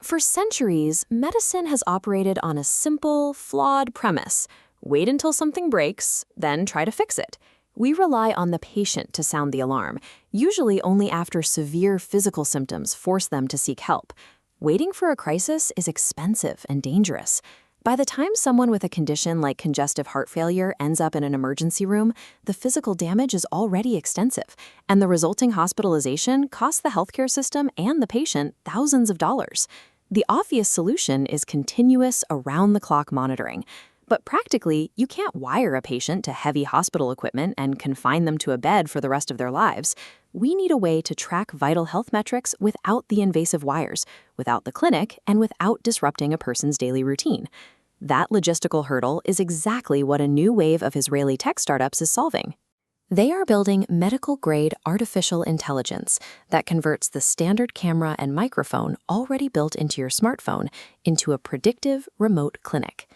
For centuries, medicine has operated on a simple, flawed premise. Wait until something breaks, then try to fix it. We rely on the patient to sound the alarm, usually only after severe physical symptoms force them to seek help. Waiting for a crisis is expensive and dangerous. By the time someone with a condition like congestive heart failure ends up in an emergency room, the physical damage is already extensive, and the resulting hospitalization costs the healthcare system and the patient thousands of dollars. The obvious solution is continuous, around-the-clock monitoring. But practically, you can't wire a patient to heavy hospital equipment and confine them to a bed for the rest of their lives. We need a way to track vital health metrics without the invasive wires, without the clinic, and without disrupting a person's daily routine. That logistical hurdle is exactly what a new wave of Israeli tech startups is solving. They are building medical-grade artificial intelligence that converts the standard camera and microphone already built into your smartphone into a predictive remote clinic.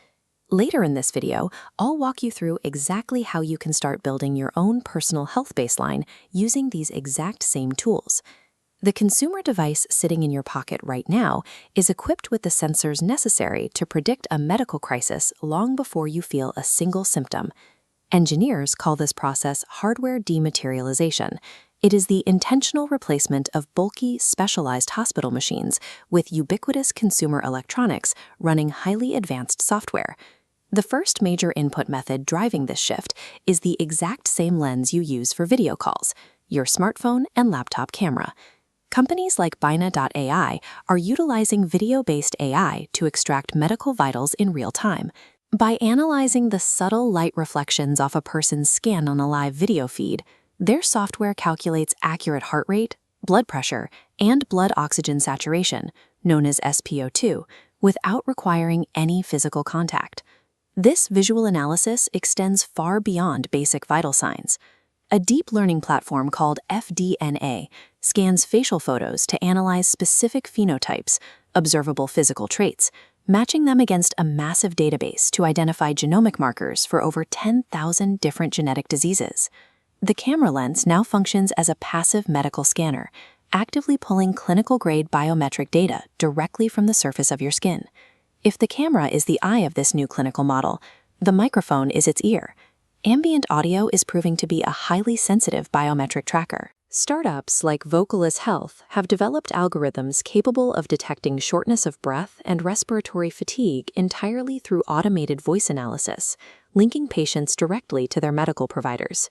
Later in this video, I'll walk you through exactly how you can start building your own personal health baseline using these exact same tools. The consumer device sitting in your pocket right now is equipped with the sensors necessary to predict a medical crisis long before you feel a single symptom. Engineers call this process hardware dematerialization. It is the intentional replacement of bulky, specialized hospital machines with ubiquitous consumer electronics running highly advanced software. The first major input method driving this shift is the exact same lens you use for video calls, your smartphone and laptop camera. Companies like Bina.ai are utilizing video-based AI to extract medical vitals in real time. By analyzing the subtle light reflections off a person's skin on a live video feed, their software calculates accurate heart rate, blood pressure, and blood oxygen saturation, known as SpO2, without requiring any physical contact. This visual analysis extends far beyond basic vital signs. A deep learning platform called FDNA scans facial photos to analyze specific phenotypes, observable physical traits, matching them against a massive database to identify genomic markers for over 10,000 different genetic diseases. The camera lens now functions as a passive medical scanner, actively pulling clinical-grade biometric data directly from the surface of your skin. If the camera is the eye of this new clinical model, the microphone is its ear. Ambient audio is proving to be a highly sensitive biometric tracker. Startups like Vocalist Health have developed algorithms capable of detecting shortness of breath and respiratory fatigue entirely through automated voice analysis, linking patients directly to their medical providers.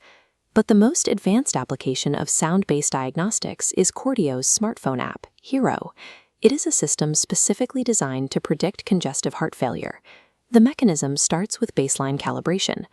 But the most advanced application of sound-based diagnostics is Cordio's smartphone app, Hero. It is a system specifically designed to predict congestive heart failure. The mechanism starts with baseline calibration.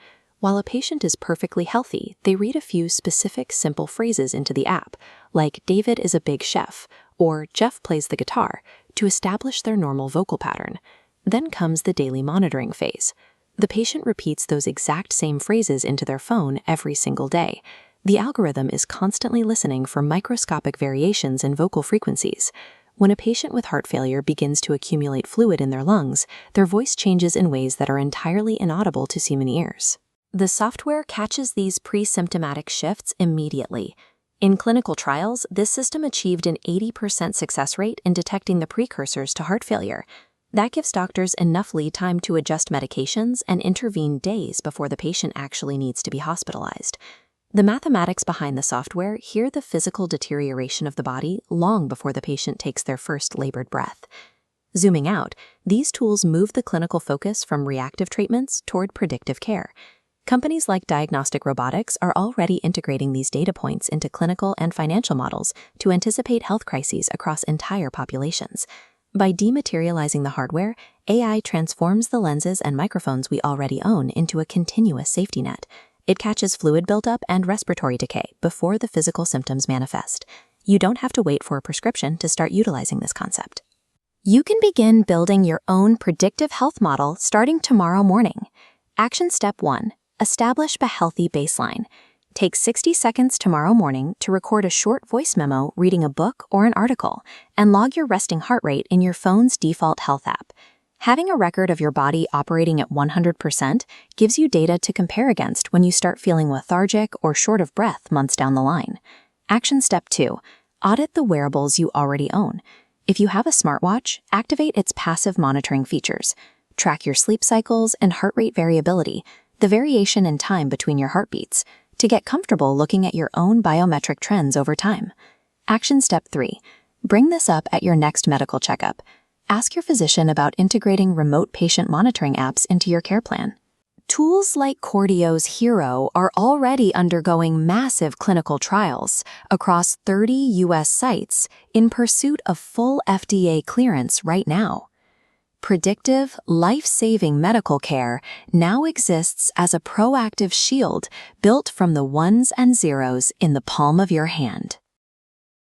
While a patient is perfectly healthy, they read a few specific simple phrases into the app, like "David is a big chef" or "Jeff plays the guitar," to establish their normal vocal pattern. Then comes the daily monitoring phase. The patient repeats those exact same phrases into their phone every single day. The algorithm is constantly listening for microscopic variations in vocal frequencies. When a patient with heart failure begins to accumulate fluid in their lungs, their voice changes in ways that are entirely inaudible to human ears. The software catches these pre-symptomatic shifts immediately. In clinical trials, this system achieved an 80% success rate in detecting the precursors to heart failure. That gives doctors enough lead time to adjust medications and intervene days before the patient actually needs to be hospitalized. The mathematics behind the software hear the physical deterioration of the body long before the patient takes their first labored breath. Zooming out, these tools move the clinical focus from reactive treatments toward predictive care. Companies like Diagnostic Robotics are already integrating these data points into clinical and financial models to anticipate health crises across entire populations. By dematerializing the hardware, AI transforms the lenses and microphones we already own into a continuous safety net. It catches fluid buildup and respiratory decay before the physical symptoms manifest. You don't have to wait for a prescription to start utilizing this concept. You can begin building your own predictive health model starting tomorrow morning. Action step 1. Establish a healthy baseline. Take 60 seconds tomorrow morning to record a short voice memo reading a book or an article, and log your resting heart rate in your phone's default health app. Having a record of your body operating at 100% gives you data to compare against when you start feeling lethargic or short of breath months down the line. Action step 2. Audit the wearables you already own. If you have a smartwatch, activate its passive monitoring features. Track your sleep cycles and heart rate variability, the variation in time between your heartbeats, to get comfortable looking at your own biometric trends over time. Action step 3. Bring this up at your next medical checkup. Ask your physician about integrating remote patient monitoring apps into your care plan. Tools like Cordio's Hero are already undergoing massive clinical trials across 30 U.S. sites in pursuit of full FDA clearance right now. Predictive, life-saving medical care now exists as a proactive shield built from the ones and zeros in the palm of your hand.